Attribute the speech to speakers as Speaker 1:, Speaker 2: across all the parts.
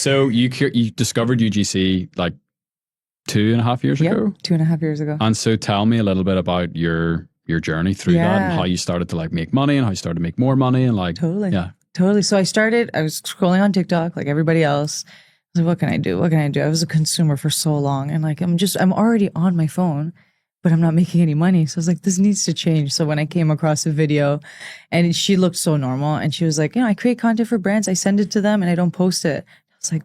Speaker 1: So you discovered UGC like 2.5 years ago?
Speaker 2: 2.5 years ago.
Speaker 1: And so tell me a little bit about your journey through that and how you started to like make money and how you started to make more money and like
Speaker 2: Totally. So I was scrolling on TikTok like everybody else. I was like, what can I do? What can I do? I was a consumer for so long and like I'm already on my phone, but I'm not making any money. So I was like, this needs to change. So when I came across a video and she looked so normal and she was like, I create content for brands. I send it to them and I don't post it. I was like,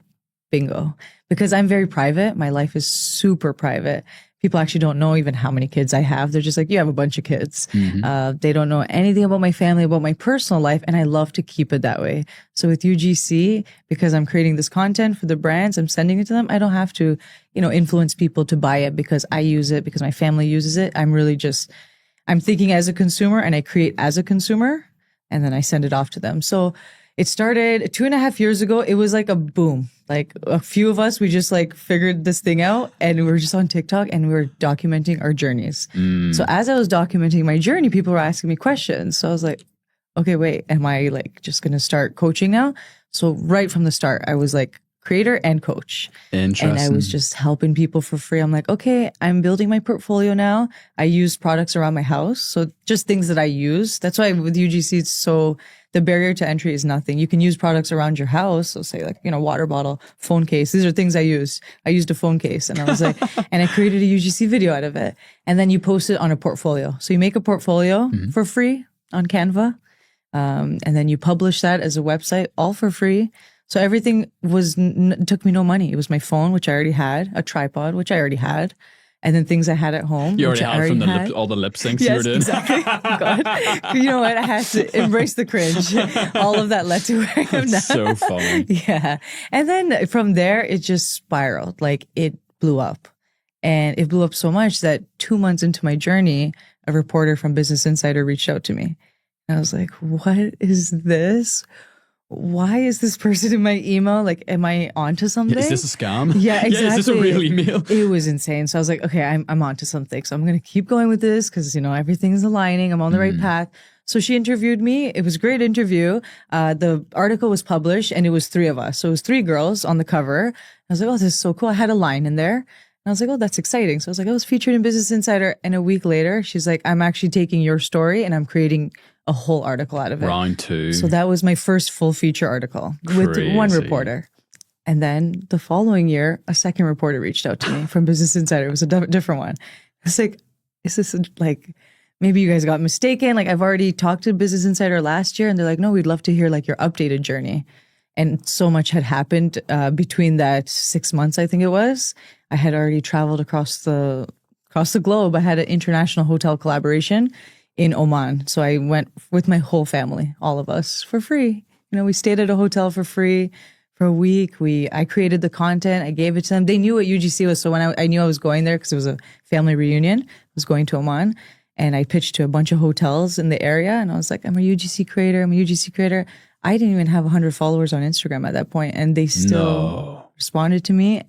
Speaker 2: bingo. Because I'm very private. My life is super private. People actually don't know even how many kids I have. They're just like, you have a bunch of kids. They don't know anything about my family, about my personal life. And I love to keep it that way. So with UGC, because I'm creating this content for the brands, I'm sending it to them. I don't have to, influence people to buy it because I use it, because my family uses it. I'm thinking as a consumer and I create as a consumer and then I send it off to them. So it started 2.5 years ago. It was like a boom. Like a few of us, we just like figured this thing out and we were just on TikTok and we were documenting our journeys. So as I was documenting my journey, people were asking me questions. So I was like, okay, wait, am I like just going to start coaching now? So right from the start, I was like creator and coach.
Speaker 1: Interesting.
Speaker 2: And I was just helping people for free. I'm like, okay, I'm building my portfolio now. I use products around my house. So just things that I use. That's why with UGC, the barrier to entry is nothing. You can use products around your house. So say like, water bottle, phone case. These are things I use. I used a phone case and I was like, and I created a UGC video out of it. And then you post it on a portfolio. So you make a portfolio for free on Canva. And then you publish that as a website, all for free. So everything took me no money. It was my phone, which I already had, a tripod, which I already had, and then things I had at home.
Speaker 1: You already had from all the lip syncs you were doing.
Speaker 2: Exactly. Oh, God. You know what? I had to embrace the cringe. All of that led to where I am now.
Speaker 1: So funny.
Speaker 2: Yeah. And then from there, it just spiraled. Like it blew up. And it blew up so much that 2 months into my journey, a reporter from Business Insider reached out to me. And I was like, what is this? Why is this person in my email? Like, am I onto something?
Speaker 1: Is this a scam?
Speaker 2: Yeah, exactly.
Speaker 1: Is this a real email?
Speaker 2: It was insane. So I was like, okay, I'm onto something. So I'm going to keep going with this because, everything's aligning. I'm on the right path. So she interviewed me. It was a great interview. The article was published and it was 3 of us. So it was 3 girls on the cover. I was like, oh, this is so cool. I had a line in there. And I was like, oh, that's exciting. So I was like, I was featured in Business Insider. And a week later, she's like, I'm actually taking your story and I'm creating a whole article out of it.
Speaker 1: Round 2.
Speaker 2: So that was my first full feature article with one reporter. And then the following year, a second reporter reached out to me from Business Insider. It was a different one. It's like, is this like, maybe you guys got mistaken? Like I've already talked to Business Insider last year and they're like, no, we'd love to hear like your updated journey. And so much had happened between that 6 months, I think it was. I had already traveled across the globe. I had an international hotel collaboration in Oman. So I went with my whole family, all of us, for free. We stayed at a hotel for free for a week. I created the content. I gave it to them. They knew what UGC was. So when I knew I was going there because it was a family reunion, I was going to Oman and I pitched to a bunch of hotels in the area. And I was like, I'm a UGC creator. I'm a UGC creator. I didn't even have 100 followers on Instagram at that point. And they still responded to me.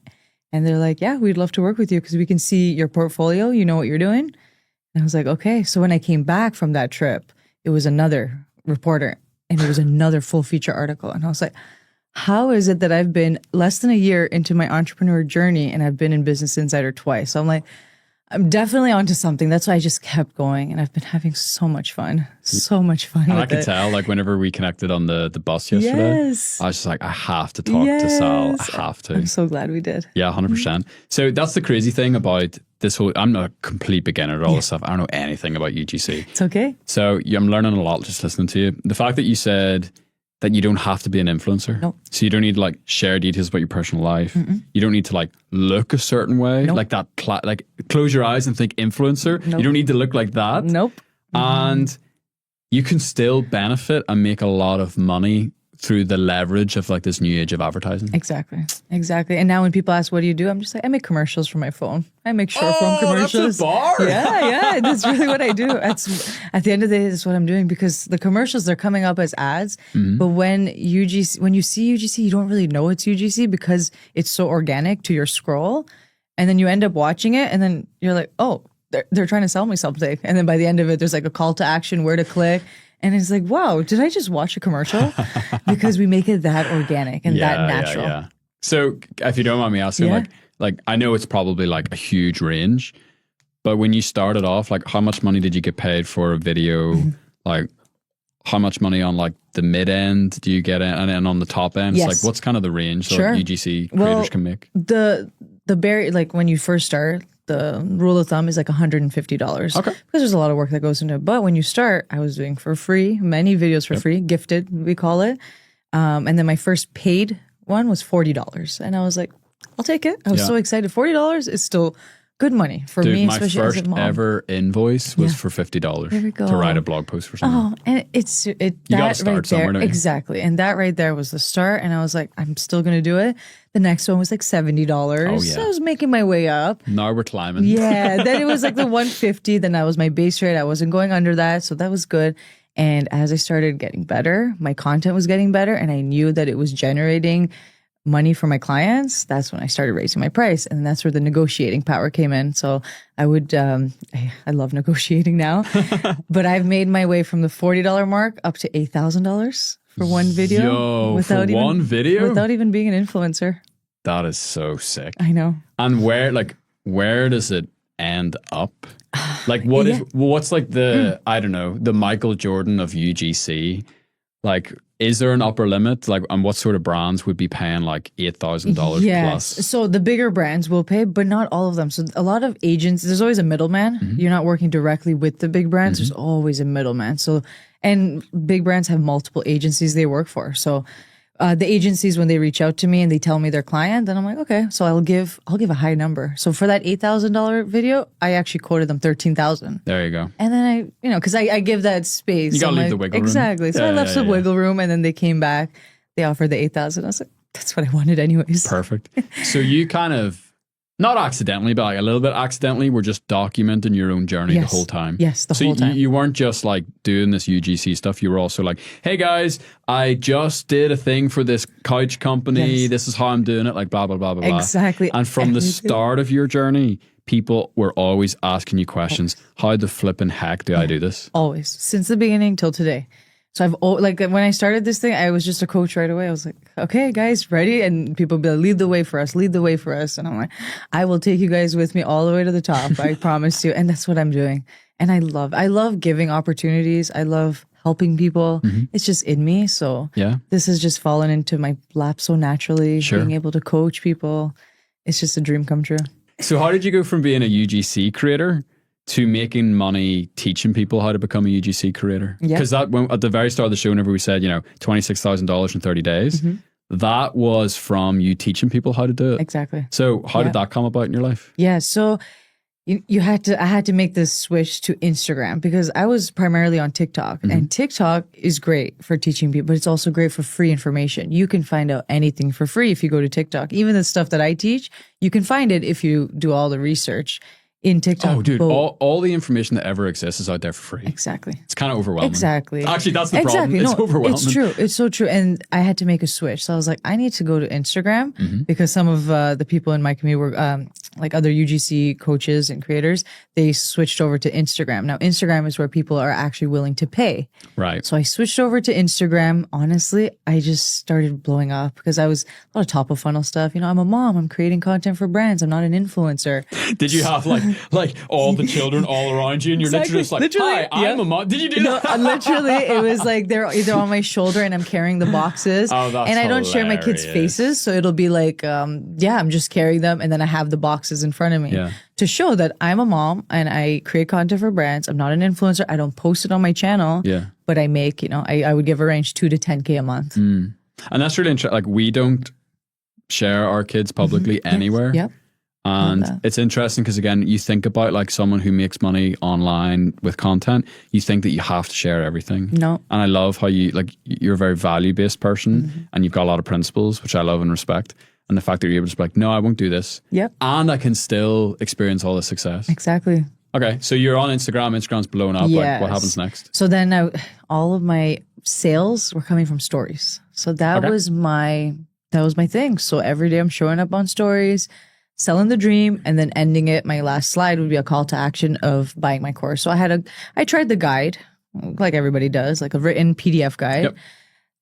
Speaker 2: And they're like, yeah, we'd love to work with you because we can see your portfolio. You know what you're doing. And I was like, okay. So when I came back from that trip, it was another reporter and it was another full feature article. And I was like, how is it that I've been less than a year into my entrepreneur journey and I've been in Business Insider twice? So I'm like, I'm definitely onto something. That's why I just kept going. And I've been having so much fun. So much fun.
Speaker 1: And I could tell, like, whenever we connected on the bus yesterday, I was just like, I have to talk to Sal. I have to.
Speaker 2: I'm so glad we did.
Speaker 1: Yeah, 100%. So that's the crazy thing about this whole, I'm not a complete beginner at all this stuff. I don't know anything about UGC.
Speaker 2: It's okay.
Speaker 1: So I'm learning a lot just listening to you. The fact that you said that you don't have to be an influencer.
Speaker 2: Nope.
Speaker 1: So you don't need to like share details about your personal life. Mm-mm. You don't need to like look a certain way. Nope. Like that, like close your eyes and think influencer. Nope. You don't need to look like that.
Speaker 2: Nope.
Speaker 1: And you can still benefit and make a lot of money through the leverage of like this new age of advertising.
Speaker 2: Exactly. And now when people ask, what do you do? I'm just like, I make commercials for my phone. I make short form commercials.
Speaker 1: That's a bar.
Speaker 2: Yeah. That's really what I do. That's at the end of the day, that's what I'm doing because the commercials, they're coming up as ads. Mm-hmm. But when you see UGC, you don't really know it's UGC because it's so organic to your scroll. And then you end up watching it and then you're like, oh, they're trying to sell me something. And then by the end of it, there's like a call to action, where to click. And it's like, wow, did I just watch a commercial? Because we make it that organic and that natural.
Speaker 1: Yeah. So if you don't mind me asking, like I know it's probably like a huge range, but when you started off, like how much money did you get paid for a video? Like how much money on like the mid end do you get in, and then on the top end? It's like, what's kind of the range that UGC creators can make?
Speaker 2: The barrier, like when you first start, the rule of thumb is like $150.
Speaker 1: Okay.
Speaker 2: Because there's a lot of work that goes into it. But when you start, I was doing for free, many videos for free, gifted, we call it. And then my first paid one was $40. And I was like, I'll take it. I was so excited. $40 is still good money for me, especially as a mom.
Speaker 1: My first ever invoice was for $50 to write a blog post for someone.
Speaker 2: Oh, and you got to start somewhere, don't you? Exactly. And that right there was the start. And I was like, I'm still going to do it. The next one was like $70. Oh, yeah. So I was making my way up.
Speaker 1: Now we're climbing.
Speaker 2: Yeah. Then it was like the $150. Then that was my base rate. I wasn't going under that. So that was good. And as I started getting better, my content was getting better. And I knew that it was generating money for my clients. That's when I started raising my price. And that's where the negotiating power came in. So I would, I love negotiating now, but I've made my way from the $40 mark up to $8,000 for one video.
Speaker 1: Without
Speaker 2: even being an influencer.
Speaker 1: That is so sick.
Speaker 2: I know.
Speaker 1: And where does it end up? Like what's like the, I don't know, the Michael Jordan of UGC? Like, is there an upper limit? Like, and what sort of brands would be paying like $8,000 plus?
Speaker 2: So the bigger brands will pay, but not all of them. So a lot of agents, there's always a middleman. You're not working directly with the big brands. There's always a middleman. So, and big brands have multiple agencies they work for. So the agencies, when they reach out to me and they tell me their client, then I'm like, okay, so I'll give a high number. So for that $8,000 video, I actually quoted them $13,000.
Speaker 1: There you go.
Speaker 2: And then because I give that space.
Speaker 1: You gotta leave the wiggle room.
Speaker 2: Exactly. So I left some wiggle room, and then they came back. They offered the $8,000. I was like, that's what I wanted anyways.
Speaker 1: Perfect. So you kind of, not accidentally, but like a little bit accidentally, were just documenting your own journey the whole time.
Speaker 2: Yes, the whole time.
Speaker 1: So you weren't just like doing this UGC stuff. You were also like, hey guys, I just did a thing for this couch company.
Speaker 2: Yes.
Speaker 1: This is how I'm doing it. Like blah, blah, blah, blah, blah.
Speaker 2: Exactly.
Speaker 1: And from the start of your journey, people were always asking you questions. How the flipping heck do I do this?
Speaker 2: Always. Since the beginning till today. So like when I started this thing, I was just a coach right away. I was like, okay, guys, ready? And people be like, lead the way for us, lead the way for us. And I'm like, I will take you guys with me all the way to the top. I promise you. And that's what I'm doing. And I love giving opportunities. I love helping people. It's just in me. So this has just fallen into my lap so naturally. Being able to coach people. It's just a dream come true.
Speaker 1: So how did you go from being a UGC creator to making money teaching people how to become a UGC creator? Because that, when, at the very start of the show, whenever we said, $26,000 in 30 days, that was from you teaching people how to do it.
Speaker 2: Exactly.
Speaker 1: So how did that come about in your life?
Speaker 2: Yeah. So I had to make this switch to Instagram because I was primarily on TikTok, and TikTok is great for teaching people, but it's also great for free information. You can find out anything for free if you go to TikTok. Even the stuff that I teach, you can find it if you do all the research in TikTok.
Speaker 1: Oh, dude, all the information that ever exists is out there for free.
Speaker 2: Exactly.
Speaker 1: It's kind of overwhelming.
Speaker 2: Exactly.
Speaker 1: Actually, that's the problem. It's overwhelming.
Speaker 2: It's true. It's so true. And I had to make a switch. So I was like, I need to go to Instagram because some of the people in my community were like other UGC coaches and creators. They switched over to Instagram. Now, Instagram is where people are actually willing to pay.
Speaker 1: Right.
Speaker 2: So I switched over to Instagram. Honestly, I just started blowing up because I was a lot of top of funnel stuff. I'm a mom. I'm creating content for brands. I'm not an influencer.
Speaker 1: Did you have like all the children all around you, and you're literally just like, hi, I'm a mom. Did you do that?
Speaker 2: Literally, it was like they're either on my shoulder and I'm carrying the boxes.
Speaker 1: Oh, that's
Speaker 2: and I don't
Speaker 1: hilarious.
Speaker 2: share my kids' faces, so it'll be like, I'm just carrying them, and then I have the boxes in front of me to show that I'm a mom and I create content for brands. I'm not an influencer. I don't post it on my channel. But I make, I would give a range 2 to 10K a month.
Speaker 1: And that's really interesting. Like, we don't share our kids publicly anywhere.
Speaker 2: Yep.
Speaker 1: And it's interesting because, again, you think about like someone who makes money online with content, you think that you have to share everything.
Speaker 2: No.
Speaker 1: And I love how you're a very value-based person and you've got a lot of principles, which I love and respect. And the fact that you're able to be like, no, I won't do this.
Speaker 2: Yep.
Speaker 1: And I can still experience all the success.
Speaker 2: Exactly.
Speaker 1: Okay. So you're on Instagram. Instagram's blown up.
Speaker 2: Yes.
Speaker 1: Like, what happens next?
Speaker 2: So then all of my sales were coming from stories. So that was my thing. So every day I'm showing up on stories, selling the dream, and then ending it. My last slide would be a call to action of buying my course. So I tried the guide, like everybody does, like a written PDF guide. Yep.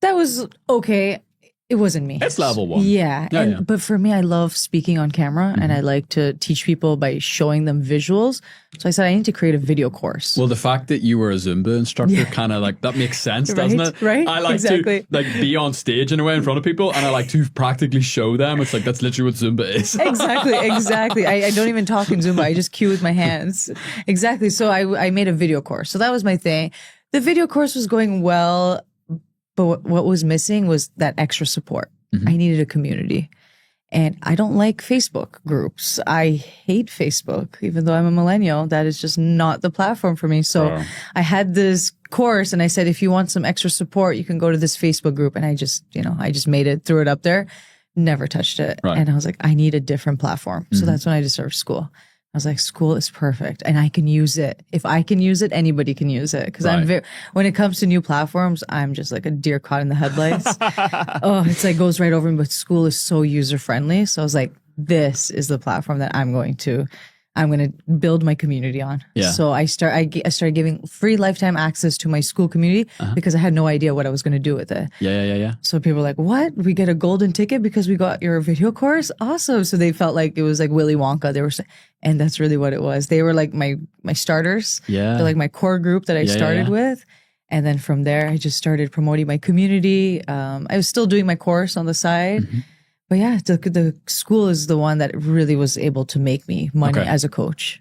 Speaker 2: That was okay. It wasn't me.
Speaker 1: It's level one.
Speaker 2: Yeah. But for me, I love speaking on camera and I like to teach people by showing them visuals. So I said, I need to create a video course.
Speaker 1: Well, the fact that you were a Zumba instructor kind of like, that makes sense, doesn't it?
Speaker 2: Right?
Speaker 1: I like to like be on stage in a way in front of people and I like to practically show them. It's like, that's literally what Zumba is.
Speaker 2: Exactly. I don't even talk in Zumba. I just cue with my hands. Exactly. So I made a video course. So that was my thing. The video course was going well. But what was missing was that extra support. I needed a community. And I don't like Facebook groups. I hate Facebook. Even though I'm a millennial, that is just not the platform for me. So I had this course and I said, if you want some extra support, you can go to this Facebook group. And I just made it, threw it up there, never touched it. And I was like, I need a different platform. So that's when I just started Skool. I was like, Skool is perfect and I can use it. If I can use it, anybody can use it. Because when it comes to new platforms, I'm just like a deer caught in the headlights. It's like goes right over me. But Skool is so user friendly. So I was like, this is the platform that I'm going to build my community on. Yeah. So I started giving free lifetime access to my Skool community because I had no idea what I was going to do with it.
Speaker 1: Yeah.
Speaker 2: So people were like, what? We get a golden ticket because we got your video course? Awesome. So they felt like it was like Willy Wonka. And that's really what it was. They were like my starters. Yeah. They're like my core group that I started with. And then from there, I just started promoting my community. I was still doing my course on the side. But yeah, the Skool is the one that really was able to make me money as a coach.